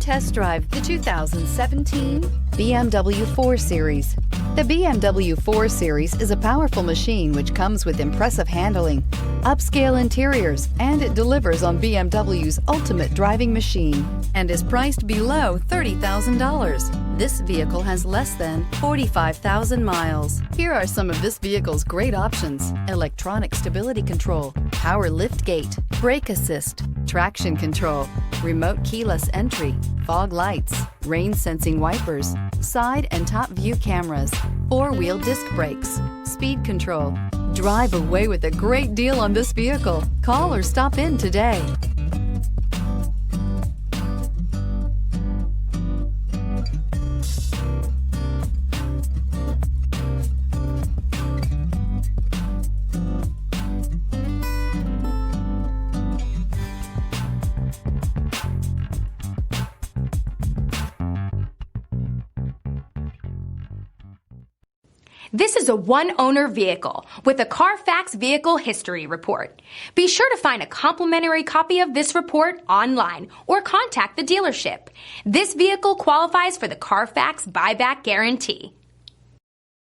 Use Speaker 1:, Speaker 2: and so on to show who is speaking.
Speaker 1: test drive the 2017 BMW 4 Series. The BMW 4 Series is a powerful machine which comes with impressive handling, upscale interiors, and it delivers on BMW's ultimate driving machine and is priced below $30,000. This vehicle has less than 45,000 miles. Here are some of this vehicle's great options: electronic stability control, power liftgate, brake assist, traction control, remote keyless entry, fog lights, rain sensing wipers, side and top view cameras, four-wheel disc brakes, speed control. Drive away with a great deal on this vehicle. Call or stop in today.
Speaker 2: This is a one-owner vehicle with a Carfax Vehicle History Report. Be sure to find a complimentary copy of this report online or contact the dealership. This vehicle qualifies for the Carfax Buyback Guarantee.